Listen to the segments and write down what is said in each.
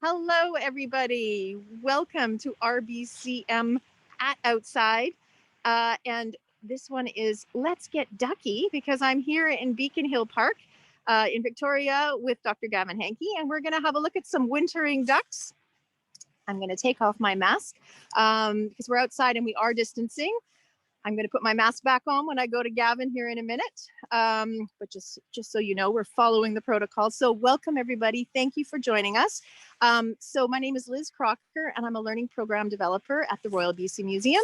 Hello, everybody. Welcome to RBCM Outside. And this one is Let's Get Ducky because I'm here in Beacon Hill Park in Victoria with Dr. Gavin Hanke, and we're going to have a look at some wintering ducks. I'm going to take off my mask because we're outside and we are distancing. I'm going to put my mask back on when I go to Gavin here in a minute. But just so you know, we're following the protocol. So welcome, everybody. Thank you for joining us. So my name is Liz Crocker, and I'm a learning program developer at the Royal BC Museum.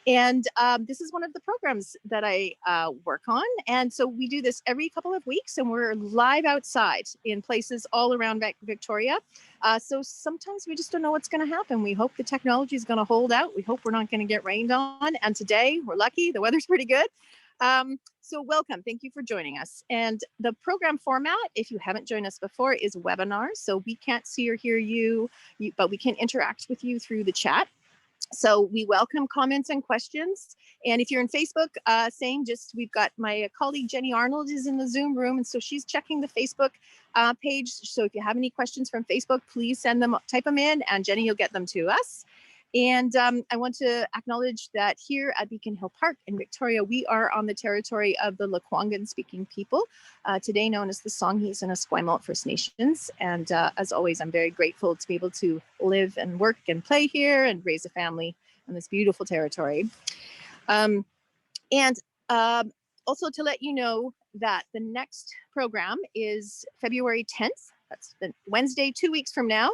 And this is one of the programs that I work on. And so we do this every couple of weeks, and we're live outside in places all around Victoria. So sometimes we just don't know what's going to happen. We hope the technology is going to hold out. We hope we're not going to get rained on. And today we're lucky. The weather's pretty good. So welcome. Thank you for joining us. And the program format, if you haven't joined us before, is webinars. So we can't see or hear you, but we can interact with you through the chat. So we welcome comments and questions. And if you're in Facebook, we've got my colleague Jenny Arnold is in the Zoom room. And so she's checking the Facebook page. So if you have any questions from Facebook, please type them in, and Jenny, you'll get them to us. And I want to acknowledge that here at Beacon Hill Park in Victoria, we are on the territory of the Lekwungen speaking people, today known as the Songhees and Esquimalt First Nations. And as always, I'm very grateful to be able to live and work and play here and raise a family in this beautiful territory. Also to let you know that the next program is February 10th. That's the Wednesday, 2 weeks from now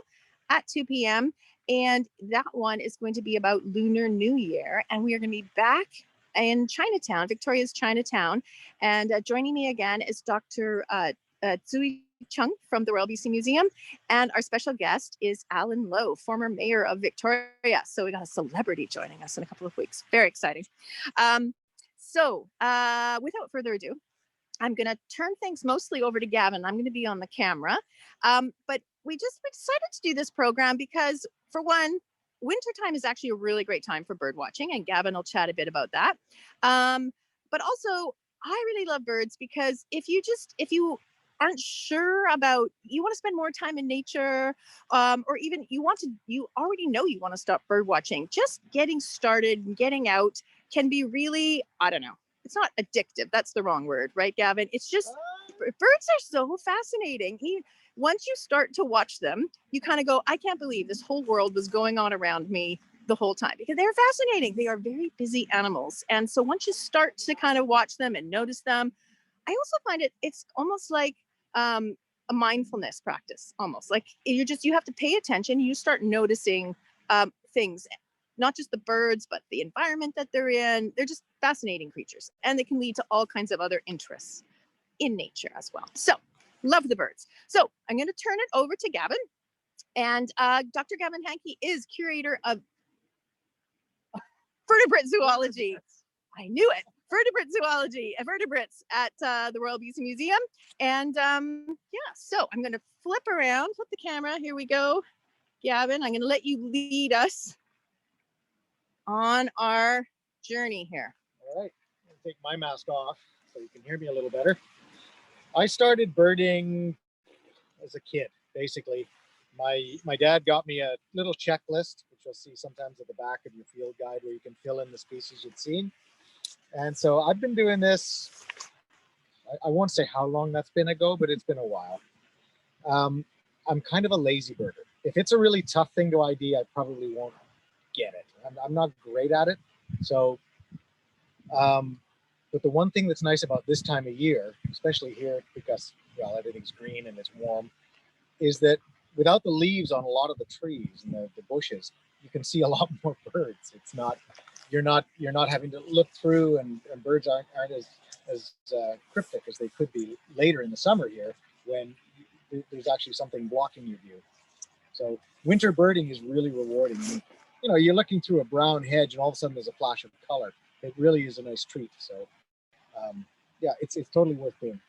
at 2 p.m. And that one is going to be about Lunar New Year. And we are going to be back in Chinatown, Victoria's Chinatown. And joining me again is Dr. Zui Chung from the Royal BC Museum. And our special guest is Alan Lowe, former mayor of Victoria. So we got a celebrity joining us in a couple of weeks. Very exciting. Without further ado, I'm going to turn things mostly over to Gavin. I'm going to be on the camera. But we decided to do this program because, for one, wintertime is actually a really great time for bird watching, and Gavin will chat a bit about that. But also, I really love birds because if you aren't sure about, you want to spend more time in nature, or even you already know you want to stop bird watching, just getting started and getting out can be really, I don't know, it's not addictive. That's the wrong word, right, Gavin? It's just, birds are so fascinating. Once you start to watch them, you kind of go, I can't believe this whole world was going on around me the whole time, because they're fascinating. They are very busy animals. And so once you start to kind of watch them and notice them, I also find it's almost like a mindfulness practice, almost like you have to pay attention. You start noticing things, not just the birds, but the environment that they're in. They're just fascinating creatures, and they can lead to all kinds of other interests in nature as well. So love the birds. So I'm going to turn it over to Gavin. And Dr. Gavin Hanke is curator of vertebrate zoology. I knew it. Vertebrate zoology, vertebrates at the Royal BC Museum. And so I'm going to flip the camera. Here we go. Gavin, I'm going to let you lead us on our journey here. All right, I'm going to take my mask off so you can hear me a little better. I started birding as a kid, basically. My dad got me a little checklist, which you'll see sometimes at the back of your field guide, where you can fill in the species you'd seen. And so I've been doing this, I won't say how long that's been ago, but it's been a while. I'm kind of a lazy birder. If it's a really tough thing to ID, I probably won't get it. I'm not great at it. So, but the one thing that's nice about this time of year, especially here, because, well, everything's green and it's warm, is that without the leaves on a lot of the trees and the bushes, you can see a lot more birds. It's not, you're not having to look through, and birds aren't as cryptic as they could be later in the summer here, when there's actually something blocking your view. So winter birding is really rewarding. You know, you're looking through a brown hedge and all of a sudden there's a flash of color. It really is a nice treat. So yeah, it's totally worth doing.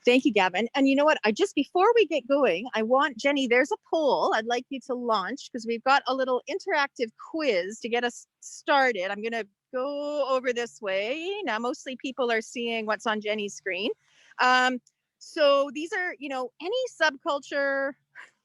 Thank you, Gavin. And you know what? Before we get going, I want Jenny, there's a poll I'd like you to launch, because we've got a little interactive quiz to get us started. I'm going to go over this way. Now, mostly people are seeing what's on Jenny's screen. So these are, any subculture,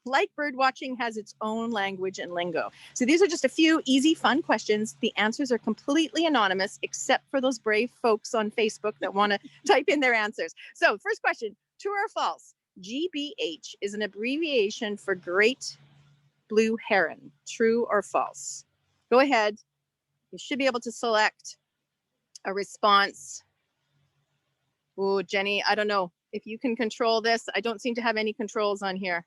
like bird watching, has its own language and lingo. So these are just a few easy, fun questions. The answers are completely anonymous, except for those brave folks on Facebook that want to type in their answers. So first question, true or false? GBH is an abbreviation for great blue heron. True or false? Go ahead. You should be able to select a response. Oh, Jenny, I don't know if you can control this. I don't seem to have any controls on here.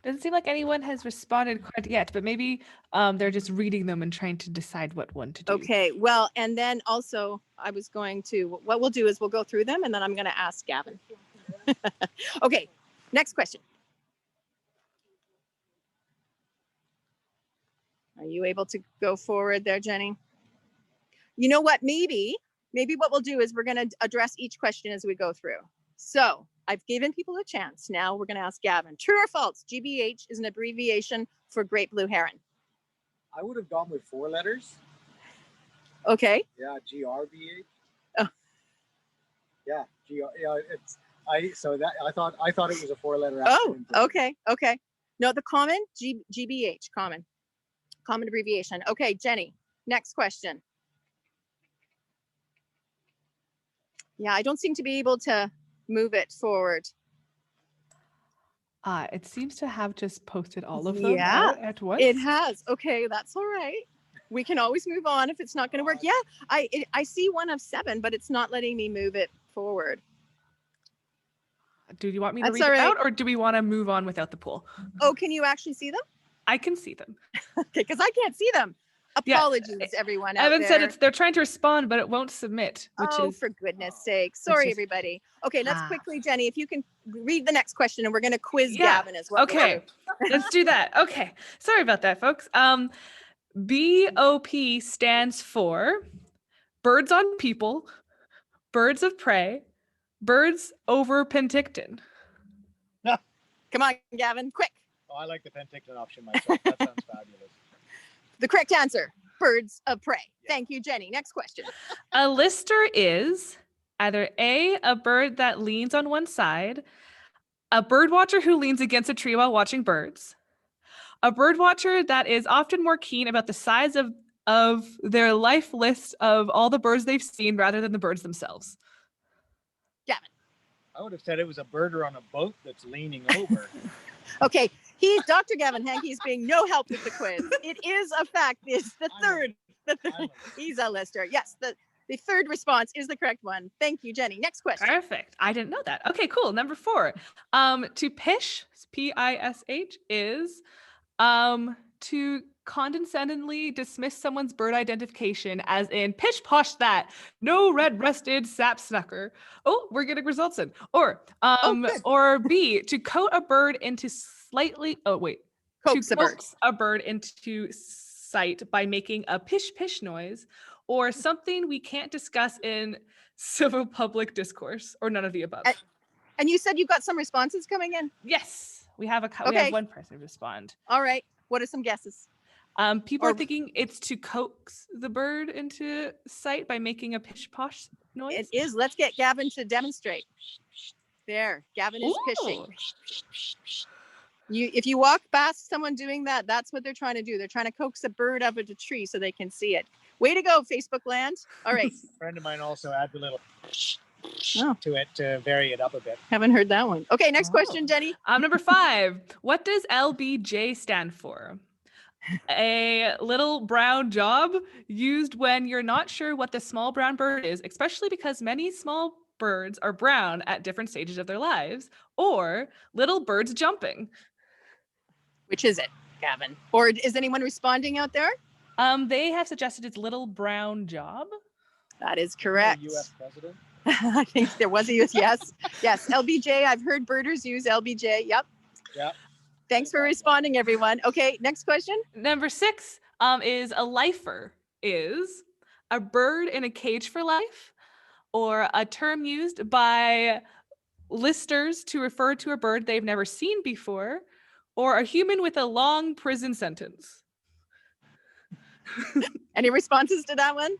Doesn't seem like anyone has responded quite yet, but maybe they're just reading them and trying to decide what one to do. Okay, well, and then also I was going to, what we'll do is we'll go through them and then I'm going to ask Gavin. Okay, next question. Are you able to go forward there, Jenny? You know what, maybe what we'll do is we're going to address each question as we go through. So I've given people a chance. Now we're going to ask Gavin. True or false? GBH is an abbreviation for great blue heron. I would have gone with 4 letters. Okay. Yeah, GRBH. Oh. Yeah, yeah. I thought it was a 4-letter. Oh, okay. No, the common GBH, common abbreviation. Okay, Jenny. Next question. Yeah, I don't seem to be able to move it forward. It seems to have just posted all of them out at once. It has. Okay, that's all right. We can always move on if it's not going to work. Yeah, I see 1 of 7, but it's not letting me move it forward. Do you want me to read it out, or do we want to move on without the poll? Oh, can you actually see them? I can see them. Okay, because I can't see them. Apologies, everyone out Evan there. said they're trying to respond, but it won't submit. For goodness sake. Sorry, everybody. Okay, let's quickly, Jenny, if you can read the next question, and we're going to quiz Gavin as well. Okay, let's do that. Okay, sorry about that, folks. BOP stands for birds on people, birds of prey, birds over Penticton. Come on, Gavin, quick. Oh, I like the Penticton option myself. That sounds fabulous. The correct answer, birds of prey. Thank you, Jenny. Next question. A lister is either A, a bird that leans on one side, a bird watcher who leans against a tree while watching birds, a bird watcher that is often more keen about the size of their life list of all the birds they've seen rather than the birds themselves. Gavin. I would have said it was a birder on a boat that's leaning over. Okay, Dr. Gavin Hanke is being no help with the quiz. It is a fact. It's the third. He's a lister. Yes, the third response is the correct one. Thank you, Jenny. Next question. Perfect. I didn't know that. Okay, cool. Number 4. To pish, P-I-S-H, is to condescendingly dismiss someone's bird identification, as in pish posh that, no red-breasted sap snucker. Oh, we're getting results in. Or B, to coat a bird into coax a bird into sight by making a pish pish noise, or something we can't discuss in civil public discourse, or none of the above. And you said you got some responses coming in? Yes, we have we have one person respond. All right. What are some guesses? People are thinking it's to coax the bird into sight by making a pish posh noise. It is. Let's get Gavin to demonstrate. There, Gavin is pishing. If you walk past someone doing that, that's what they're trying to do. They're trying to coax a bird up into a tree so they can see it. Way to go, Facebook land. All right. A friend of mine also adds a little to it to vary it up a bit. Haven't heard that one. Okay, next question, Jenny. Number 5. What does LBJ stand for? A little brown job, used when you're not sure what the small brown bird is, especially because many small birds are brown at different stages of their lives. Or little birds jumping. Which is it, Gavin? Or is anyone responding out there? They have suggested it's little brown job. That is correct. U.S. president? I think there was a yes. Yes, LBJ. I've heard birders use LBJ. Yep. Thanks for responding, everyone. Okay, next question. Number 6 is a lifer is a bird in a cage for life, or a term used by listers to refer to a bird they've never seen before, or a human with a long prison sentence. Any responses to that one?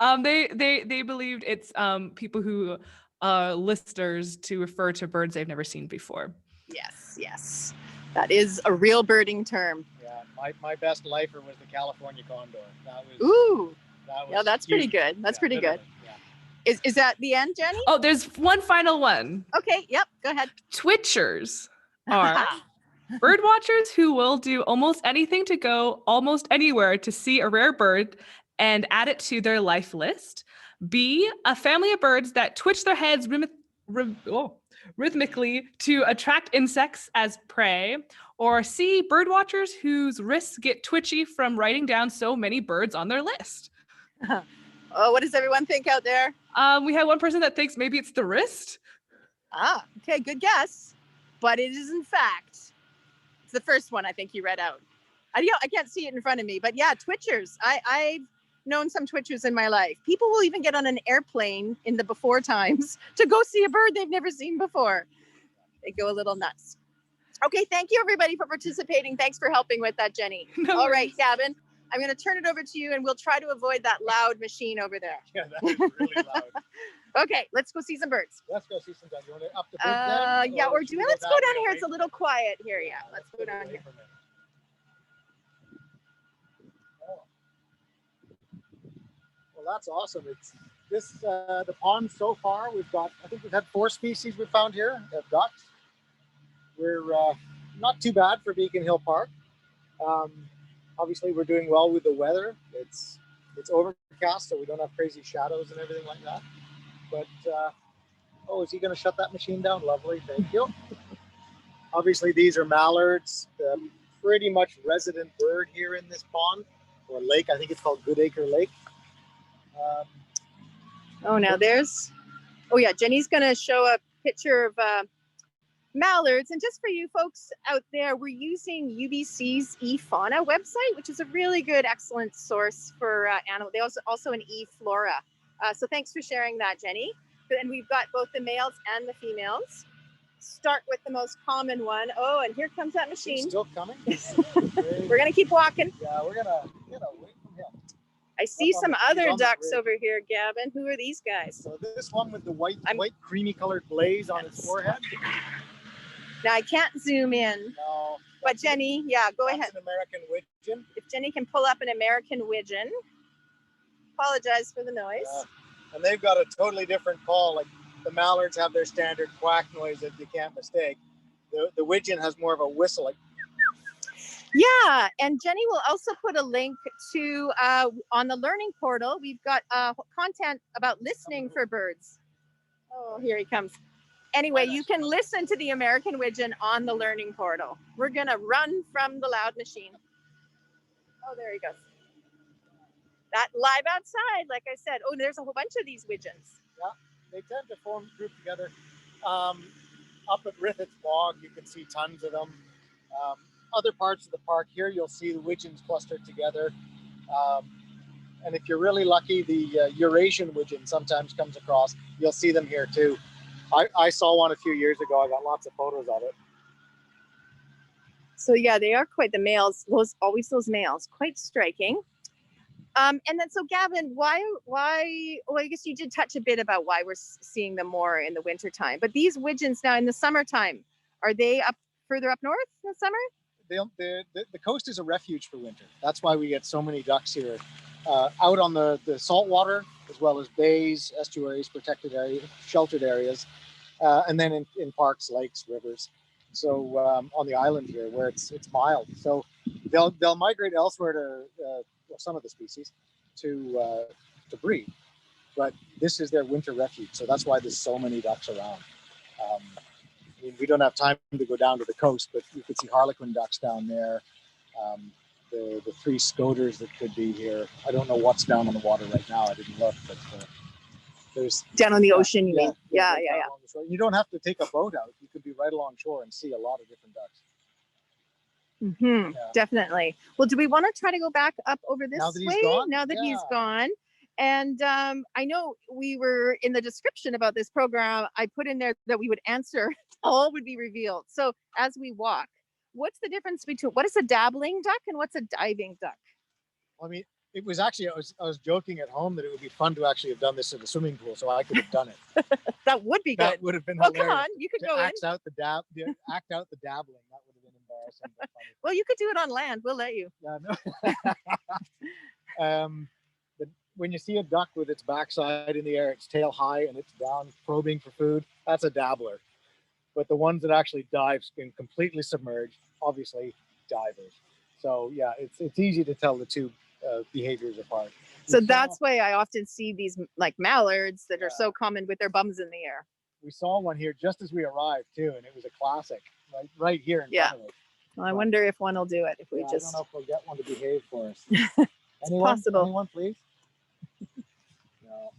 They believed it's people who listers to refer to birds they've never seen before. Yes, yes. That is a real birding term. Yeah, my best lifer was the California condor. That was. Ooh. That was Yeah, that's pretty huge. good. That's pretty good. Yeah. Is that the end, Jenny? Oh, there's one final one. Okay, yep, go ahead. Twitchers are bird watchers who will do almost anything to go almost anywhere to see a rare bird and add it to their life list. B, a family of birds that twitch their heads rhythmically to attract insects as prey. Or C, bird watchers whose wrists get twitchy from writing down so many birds on their list. Oh, what does everyone think out there? We had one person that thinks maybe it's the wrist. Ah, okay, good guess. But it is in fact, it's the first one I think you read out. I can't see it in front of me, but yeah, twitchers. I've known some twitchers in my life. People will even get on an airplane in the before times to go see a bird they've never seen before. They go a little nuts. Okay, thank you everybody for participating. Thanks for helping with that, Jenny. No All right, worries. Gavin, I'm going to turn it over to you and we'll try to avoid that loud machine over there. Yeah, that was really loud. Okay, let's go see some birds. Let's go see some ducks. You want to up the bridge then? Yeah, or should do we let's go that down way here. away It's a from little it? quiet here. Yeah, let's go get down away here. from it. Oh. Well, that's awesome. It's this the pond so far. I think we've had 4 species we've found here of ducks. We're not too bad for Beacon Hill Park. Obviously, we're doing well with the weather. It's overcast, so we don't have crazy shadows and everything like that. But oh, is he going to shut that machine down? Lovely, thank you. Obviously, these are mallards, pretty much resident bird here in this pond or lake. I think it's called Goodacre Lake. Oh, now there's. Oh yeah, Jenny's going to show a picture of mallards. And just for you folks out there, we're using UBC's eFauna website, which is a really good, excellent source for animals. They also an eFlora. So thanks for sharing that, Jenny. And we've got both the males and the females. Start with the most common one. Oh, and here comes that machine. He's still coming. We're gonna keep walking. Yeah, we're gonna wait from him. I see some other ducks bridge. over here, Gavin. Who are these guys? So this one with the white creamy colored glaze on its forehead. Now I can't zoom in. No. But Jenny, yeah, go ahead. That's an American Widgeon. If Jenny can pull up an American Widgeon. Apologize for the noise. And they've got a totally different call. Like the mallards have their standard quack noise that you can't mistake. The Widgeon has more of a whistle, like. Yeah, and Jenny will also put a link to on the learning portal. We've got content about listening for birds. Oh, here he comes. Anyway, you can listen to the American Widgeon on the learning portal. We're gonna run from the loud machine. Oh, there he goes. That live outside, like I said. Oh, there's a whole bunch of these widgeons. Yeah, they tend to form group together. Up at Redhead's Bog, you can see tons of them. Other parts of the park here, you'll see the widgeons clustered together. And if you're really lucky, the Eurasian widgeon sometimes comes across. You'll see them here too. I saw one a few years ago. I got lots of photos of it. So yeah, they are quite the males. Those males, quite striking. And then, so Gavin, why? Well, I guess you did touch a bit about why we're seeing them more in the wintertime. But these widgeons now in the summertime, are they further up north in the summer? The coast is a refuge for winter. That's why we get so many ducks here, out on the salt water, as well as bays, estuaries, protected areas, sheltered areas, and then in parks, lakes, rivers. So on the island here, where it's mild, so they'll migrate elsewhere to some of the species to breed, but this is their winter refuge. So that's why there's so many ducks around. I mean, we don't have time to go down to the coast, but you could see harlequin ducks down there. The 3 scoters that could be here. I don't know what's down on the water right now. I didn't look, but there's down on the ocean. You mean? Yeah. You don't have to take a boat out. You could be right along shore and see a lot of different ducks. Mm-hmm. Yeah. Definitely. Well, do we want to try to go back up over this way? Now that he's gone. And I know we were in the description about this program, I put in there that we would answer, all would be revealed. So as we walk, what's the difference between, what is a dabbling duck and what's a diving duck? Well, I mean, It was actually, I was joking at home that it would be fun to actually have done this in the swimming pool, so I could have done it. That would be good. That would have been Oh, hilarious. come on, you could to go in. act out the dabbling. That would have been embarrassing. But funny. Well, you could do it on land. We'll let you. Yeah, no. But when you see a duck with its backside in the air, its tail high, and it's down probing for food, that's a dabbler. But the ones that actually dive and completely submerged, obviously divers. So yeah, it's easy to tell the two behaviors apart. So that's why I often see these like mallards that are so common with their bums in the air. We saw one here just as we arrived too, and it was a classic, right here in front of us. Well, I wonder if one will do it. If we just. I don't know if we'll get one to behave for us. It's possible. Anyone, please? No.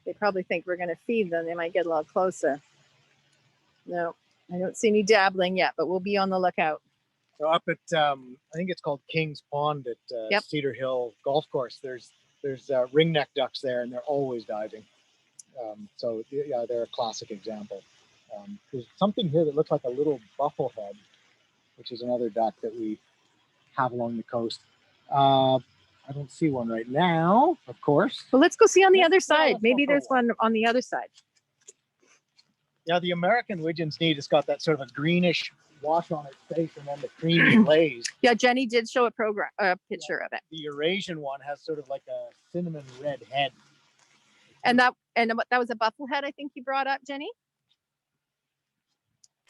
They probably think we're going to feed them. They might get a little closer. No, I don't see any dabbling yet, but we'll be on the lookout. So up at, I think it's called King's Pond at Cedar Hill Golf Course, there's ringneck ducks there, and they're always diving. So yeah, they're a classic example. There's something here that looks like a little bufflehead, which is another duck that we have along the coast. I don't see one right now, of course. Well, let's go see on the other side. Maybe there's one on the other side. Yeah, the American Widgeon sneed has got that sort of a greenish wash on its face and then the creamy glaze. Yeah, Jenny did show a picture of it. The Eurasian one has sort of like a cinnamon red head. And that was a bufflehead, I think you brought up, Jenny?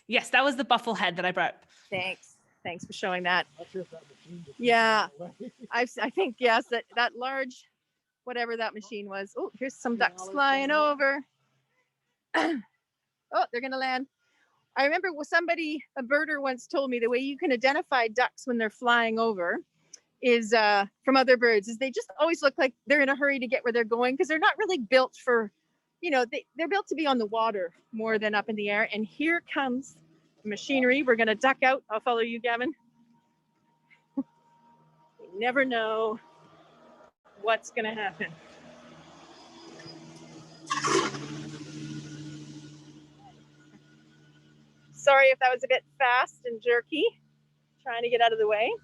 Yes, that was the bufflehead that I brought. Thanks for showing that. Not sure if that machine just yeah, I think, yes, that large, whatever that machine was. Oh, here's some ducks flying over. Oh, they're going to land. I remember a birder once told me the way you can identify ducks when they're flying over is from other birds is they just always look like they're in a hurry to get where they're going because they're not really built for, they're built to be on the water more than up in the air. And here comes the machinery. We're going to duck out. I'll follow you, Gavin. You never know what's going to happen. Sorry if that was a bit fast and jerky, trying to get out of the way.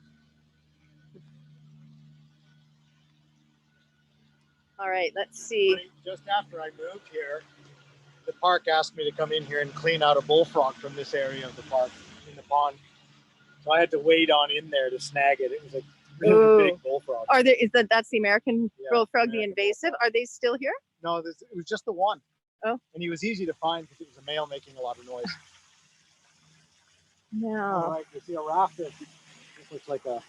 All right, let's see. Just after I moved here, the park asked me to come in here and clean out a bullfrog from this area of the park in the pond. So I had to wade on in there to snag it. It was a really big bullfrog. That's the American bullfrog, the invasive? Are they still here? No, it was just the one. Oh. And he was easy to find because it was a male making a lot of noise. No. All right, you see a raft of, this looks like a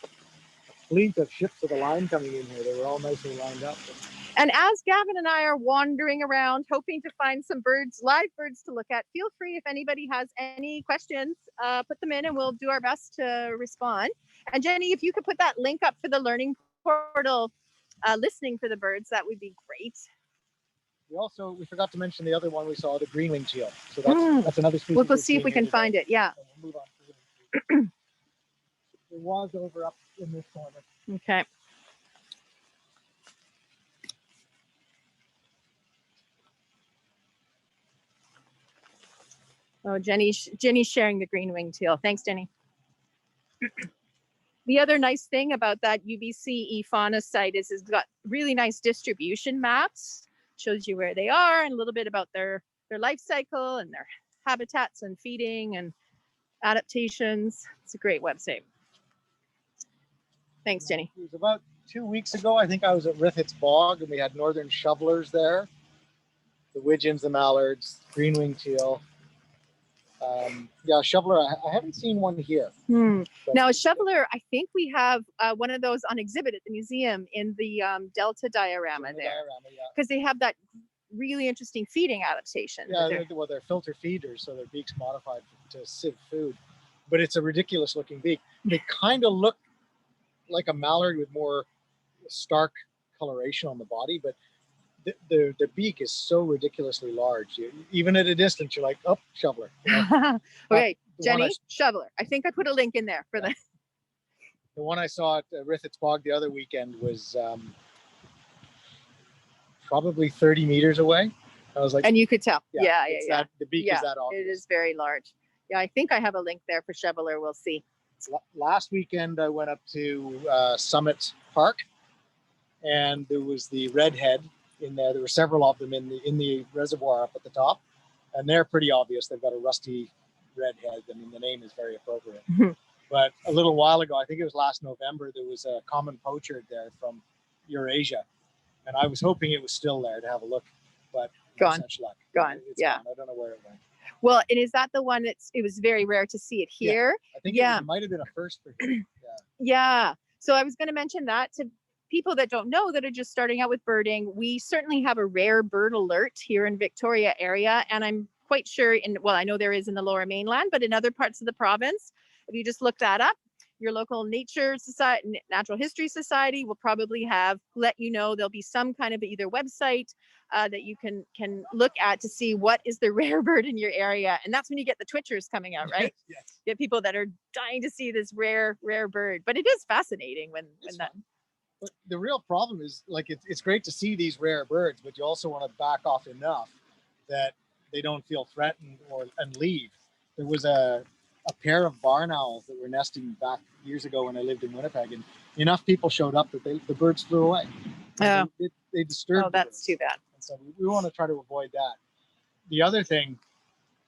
fleet of ships of the line coming in here. They were all nicely lined up. And as Gavin and I are wandering around, hoping to find some live birds to look at, feel free if anybody has any questions, put them in and we'll do our best to respond. And Jenny, if you could put that link up for the learning portal, listening for the birds, that would be great. We forgot to mention the other one we saw, the green-winged teal. So that's another species. We'll go see if we can find it. Yeah. So we'll move on. It was over up in this corner. Okay. Oh, Jenny's sharing the green-winged teal. Thanks, Jenny. The other nice thing about that UBC eFauna site is it's got really nice distribution maps. Shows you where they are and a little bit about their life cycle and their habitats and feeding and adaptations. It's a great website. Thanks, Jenny. It was about 2 weeks ago. I think I was at Redhead's Bog and we had northern shovelers there. The widgeons, the mallards, green-winged teal. Shoveler, I haven't seen one here. Now, a shoveler, I think we have one of those on exhibit at the museum in the Delta diorama there. Because they have that really interesting feeding adaptation. Yeah, they're filter feeders, so their beak's modified to sieve food. But it's a ridiculous looking beak. They kind of look like a mallard with more stark coloration on the body, but the beak is so ridiculously large. Even at a distance, you're like, oh, shoveler. Okay, Jenny, shoveler. I think I put a link in there for the one I saw at Redhead's Bog the other weekend was probably 30 meters away. I was like, and you could tell. Yeah. The beak is that obvious. It is very large. Yeah, I think I have a link there for shoveler. We'll see. Last weekend, I went up to Summit Park and there was the redhead in there. There were several of them in the reservoir up at the top, and they're pretty obvious. They've got a rusty redhead. I mean, the name is very appropriate. But a little while ago, I think it was last November, there was a common poacher there from Eurasia, and I was hoping it was still there to have a look, but no Gone. such luck. Gone. It's Yeah. gone. I don't know where it went. Well, and is that the one it was very rare to see it here? I think Yeah. it might have been a first for him. Yeah. So I was going to mention that to people that don't know, that are just starting out with birding. We certainly have a rare bird alert here in Victoria area. And I'm quite sure I know there is in the Lower Mainland, but in other parts of the province, if you just look that up, your local natural history society will probably let you know. There'll be some kind of either website that you can look at to see what is the rare bird in your area. And that's when you get the twitchers coming out, right? Yes. You get people that are dying to see this rare bird. But it is fascinating when that. But the real problem is, like, it's great to see these rare birds, but you also want to back off enough that they don't feel threatened and leave. There was a pair of barn owls that were nesting back years ago when I lived in Winnipeg, and enough people showed up that the birds flew away. Oh. They disturbed. Oh, that's too bad. And so we want to try to avoid that. The other thing,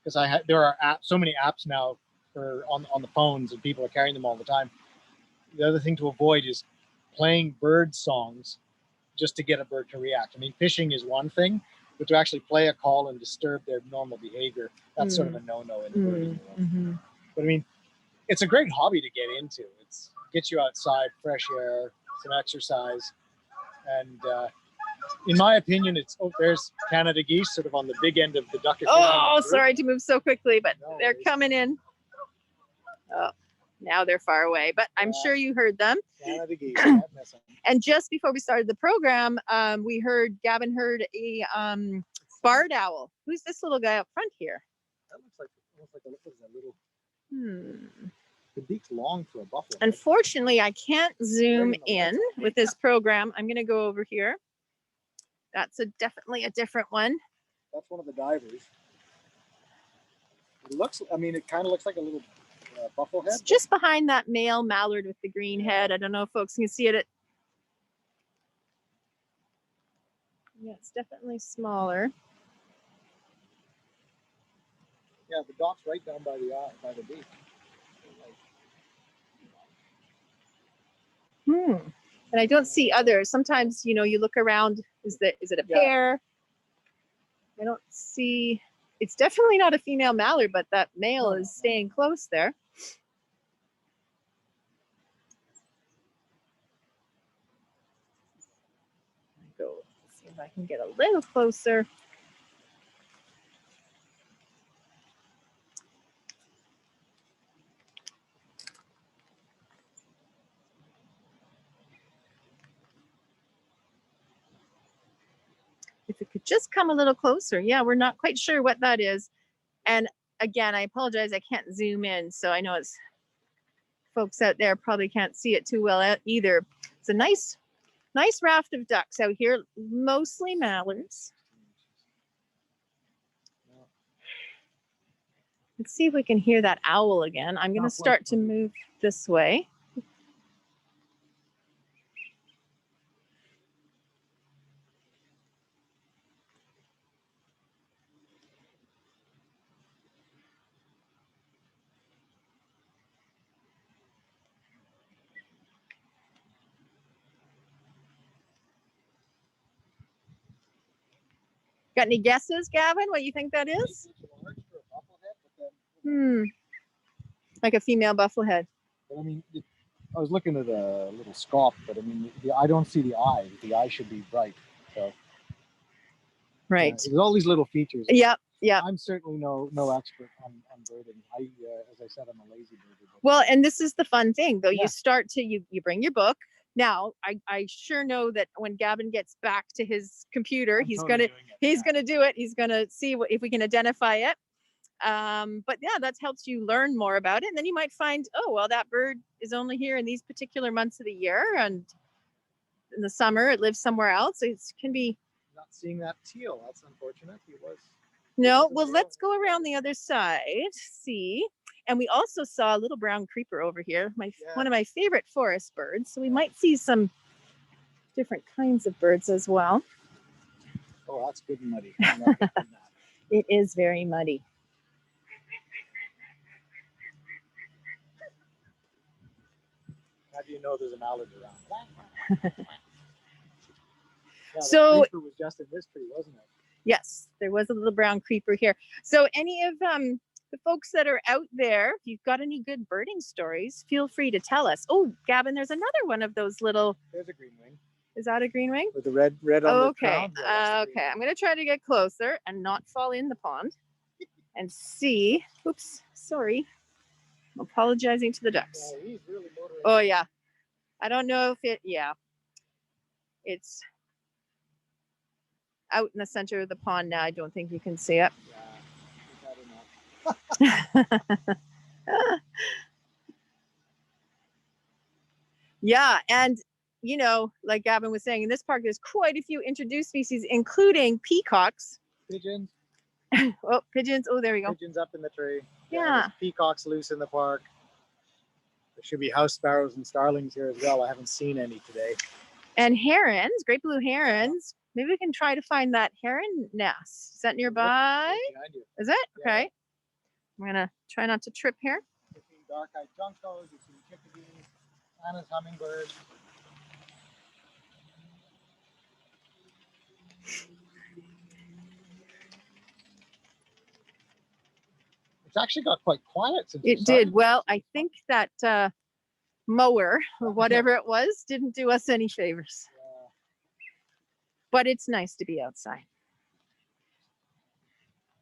because there are so many apps now on the phones, and people are carrying them all the time. The other thing to avoid is playing bird songs just to get a bird to react. I mean, fishing is one thing, but to actually play a call and disturb their normal behavior, that's sort of a no-no in the birding world. But I mean, it's a great hobby to get into. It gets you outside, fresh air, some exercise. And in my opinion, there's Canada geese sort of on the big end of the Ducky. Oh, sorry to move so quickly, but No they're worries. coming in. Oh, now they're far away, but I'm sure you heard them. Canada geese, can't miss them. And just before we started the program, Gavin heard a barred owl. Who's this little guy up front here? That looks like a little. Hmm. The beak's long for a buffalo. Unfortunately, I can't zoom Right in the in with this program. I'm going to go over here. That's definitely a different one. That's one of the divers. It kind of looks like a little buffalo head. It's just behind that male mallard with the green head. I don't know if folks can see it. Yeah, it's definitely smaller. Yeah, the dot's right down by the eye, by the beak. And I don't see others. Sometimes, you look around. Is it a pair? I don't see. It's definitely not a female mallard, but that male is staying close there. Go see if I can get a little closer. If it could just come a little closer. Yeah, we're not quite sure what that is. And again, I apologize, I can't zoom in. So I know it's folks out there probably can't see it too well either. It's a nice raft of ducks out here, mostly mallards. Let's see if we can hear that owl again. I'm going to start to move this way. Got any guesses, Gavin, what you think that is? Like a female bufflehead. But I mean, I was looking at a little scaup, but I mean, I don't see the eye. The eye should be bright. So, right. There's all these little features. Yep. I'm certainly no expert on birding. As I said, I'm a lazy birder. Well, and this is the fun thing, though. You start to you bring your book. Now, I sure know that when Gavin gets back to his computer, he's gonna do it. He's gonna see if we can identify it. But yeah, that helps you learn more about it. And then you might find, oh, well, that bird is only here in these particular months of the year, and in the summer it lives somewhere else. It can be. Not seeing that teal. That's unfortunate. He was. No, well, let's go around the other side. See. And we also saw a little brown creeper over here, one of my favorite forest birds. So we might see some different kinds of birds as well. Oh, that's good and muddy. I love it. It is very muddy. How do you know there's a mallard around? Yeah, So- the creeper was just in this tree, wasn't it? Yes, there was a little brown creeper here. So any of the folks that are out there, if you've got any good birding stories, feel free to tell us. Oh, Gavin, there's another one of those little, There's a green wing is that a green wing? with the red on Oh, the okay. crown. Yeah, that's the green Okay. I'm going to try to get closer and not fall in the pond and see. Oops, sorry. I'm apologizing to the ducks. wing. Yeah, he's really motoring. Oh, yeah. I don't know if it, yeah. It's out in the center of the pond now. I don't think you can see it. Yeah, he's had enough. Yeah, and you know, like Gavin was saying, in this park there's quite a few introduced species, including peacocks. Pigeons. Oh, pigeons. Oh, there we go. Pigeons up in the tree. Yeah. There's peacocks loose in the park. There should be house sparrows and starlings here as well. I haven't seen any today. And herons, great blue herons. Maybe we can try to find that heron nest. Is that nearby? Right behind you. Is it? Yeah. Okay. I'm gonna try not to trip here. You see dark-eyed juncos, you see chickadees, Anna's hummingbirds. It's actually got quite quiet since It did. Well, I think that mower or whatever it was didn't do us any favors. But it's nice to be outside.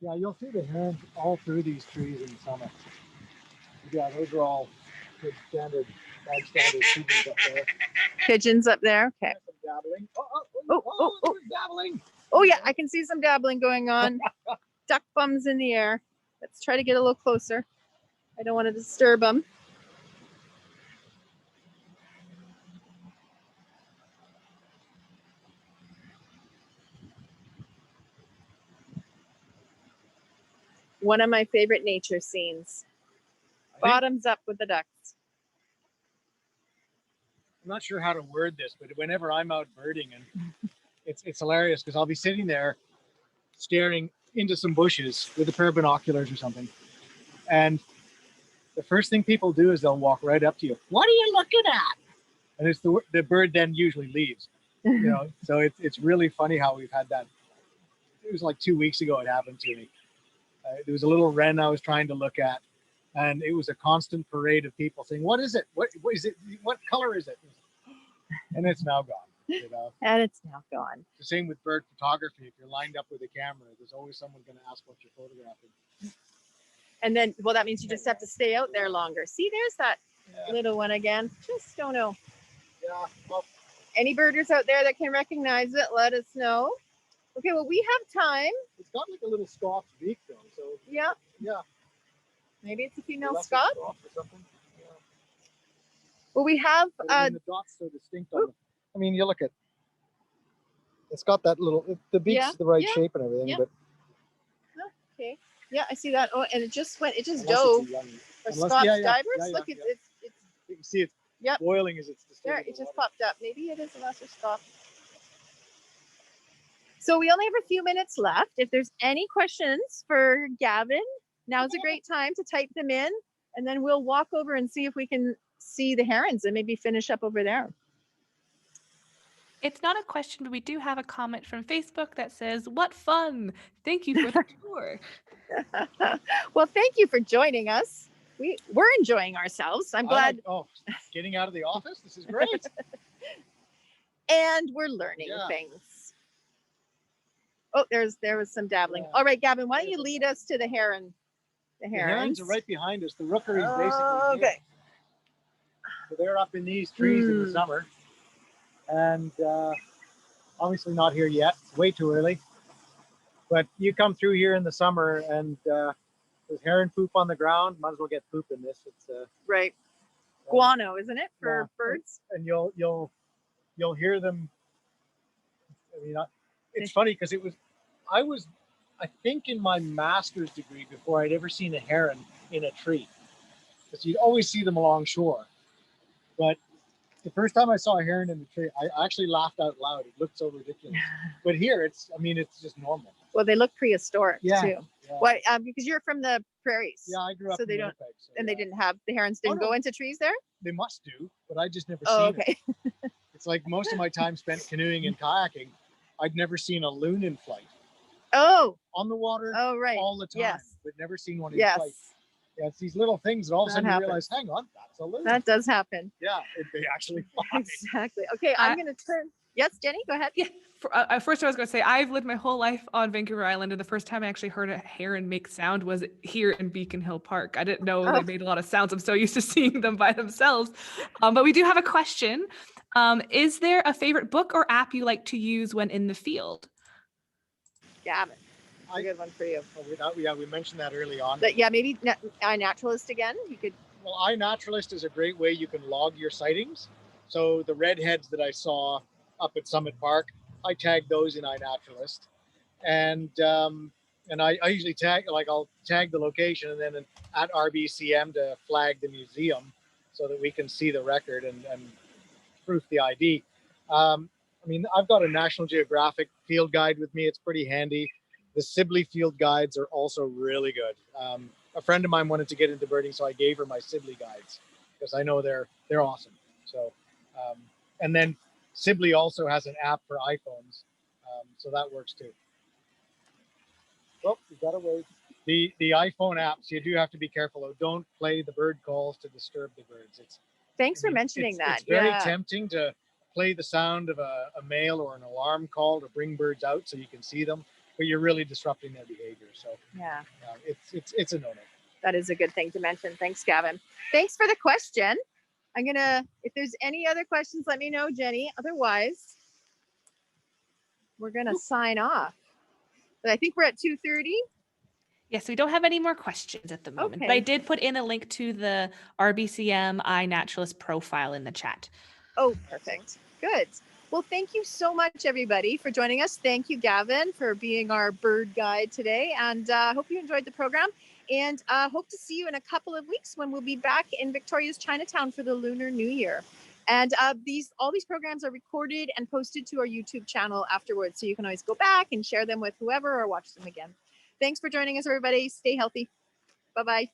Yeah, you'll see the herons all through these trees in the summer. Yeah, those are all good standard, bog standard pigeons up there. Pigeons up there. Okay. There's some dabbling. There's dabbling. Oh yeah, I can see some dabbling going on. Duck bums in the air. Let's try to get a little closer. I don't want to disturb them. One of my favorite nature scenes. Bottoms up with the ducks. I'm not sure how to word this, but whenever I'm out birding, and it's hilarious because I'll be sitting there staring into some bushes with a pair of binoculars or something, and the first thing people do is they'll walk right up to you. What are you looking at? And it's the bird then usually leaves. You know, so it's really funny how we've had that. It was like 2 weeks ago it happened to me. There was a little wren I was trying to look at, and it was a constant parade of people saying, "What is it? What is it? What color is it?" And it's now gone. You know, And it's now gone. the same with bird photography. If you're lined up with a camera, there's always someone going to ask what you're photographing. And then, well, that means you just have to stay out there longer. See, there's that Yeah, little one again. Just don't know. yeah. Well, Any birders out there that can recognize it, let us know. Okay, well, we have time. it's got like a little scoffed beak though, so Yeah, yeah. maybe it's a female Left Scott. or something. Yeah. Well, we have, But I mean, the dot's so distinct on the, I mean, you look at, it's got that little, the beak's Yeah, the right yeah, shape and everything, yeah. but okay. Yeah, I see that. Oh, and it just went, it just unless dove. it's a young, Or unless- Scott's yeah, yeah, divers. yeah, Look, yeah, it's you can see it's Yep. boiling as it's there. disturbing It the just water. popped up. Maybe it is a lesser Scott. So we only have a few minutes left. If there's any questions for Gavin, now's a great time to type them in, and then we'll walk over and see if we can see the herons and maybe finish up over there. It's not a question, but we do have a comment from Facebook that says, "What fun! Thank you for the tour." Well, thank you for joining us. We're enjoying ourselves. I'm glad, Getting out of the office, this is great. and we're learning Yeah. things. Oh, there was some dabbling. Yeah. All right, Gavin, why don't you lead us to the heron? The The herons. herons are right behind us. The rookery is basically Oh, here. okay. So they're up in these trees in the summer, and obviously not here yet. It's way too early. But you come through here in the summer, and there's heron poop on the ground. Might as well get poop in this. It's Right. Guano, isn't it, for Yeah. birds? and you'll hear them. I mean, it's funny because I think in my master's degree before I'd ever seen a heron in a tree, because you'd always see them along shore. But The first time I saw a heron in the tree, I actually laughed out loud. It looked so ridiculous. But here, it's just normal. Well, they look prehistoric too. Yeah. Why? Because you're from the prairies. Yeah, I grew up so in they don't, Winnipeg. So and they didn't have the herons didn't no. go into trees there. They must do, but I just never Oh, seen okay. it. It's like most of my time spent canoeing and kayaking, I'd never seen a loon in flight. Oh. On the water. Oh, right. All the time. Yes. But never seen one in Yes. flight. Yeah, it's these little things that all of a That sudden you happens. realize, hang on, that's a loon. That does happen. Yeah, they actually fly. Exactly. Okay, I'm going to turn. Yes, Jenny, go ahead. Yeah. First, I was going to say I've lived my whole life on Vancouver Island, and the first time I actually heard a heron make sound was here in Beacon Hill Park. I didn't know they made a lot of sounds. I'm so used to seeing them by themselves. But we do have a question. Is there a favorite book or app you like to use when in the field? Gavin, a good one for you. Yeah, we mentioned that early on. But yeah, maybe iNaturalist again. You could. Well, iNaturalist is a great way you can log your sightings. So the redheads that I saw up at Summit Park, I tagged those in iNaturalist, and I usually I'll tag the location and then at RBCM to flag the museum so that we can see the record and proof the ID. I've got a National Geographic field guide with me. It's pretty handy. The Sibley field guides are also really good. A friend of mine wanted to get into birding, so I gave her my Sibley guides because I know they're awesome. So, and then Sibley also has an app for iPhones, so that works too. Well, you got to wait. The iPhone apps, you do have to be careful though. Don't play the bird calls to disturb the birds. Thanks for mentioning that. It's very tempting to play the sound of a male or an alarm call to bring birds out so you can see them, but you're really disrupting their behavior. So yeah, it's a no-no. That is a good thing to mention. Thanks, Gavin. Thanks for the question. If there's any other questions, let me know, Jenny. Otherwise, we're gonna sign off. But I think we're at 2:30. Yes, we don't have any more questions at the moment, but I did put in a link to the RBCM iNaturalist profile in the chat. Oh, perfect. Good. Well, thank you so much, everybody, for joining us. Thank you, Gavin, for being our bird guide today. And I hope you enjoyed the program. And hope to see you in a couple of weeks when we'll be back in Victoria's Chinatown for the Lunar New Year. And all these programs are recorded and posted to our YouTube channel afterwards. So you can always go back and share them with whoever or watch them again. Thanks for joining us, everybody. Stay healthy. Bye-bye.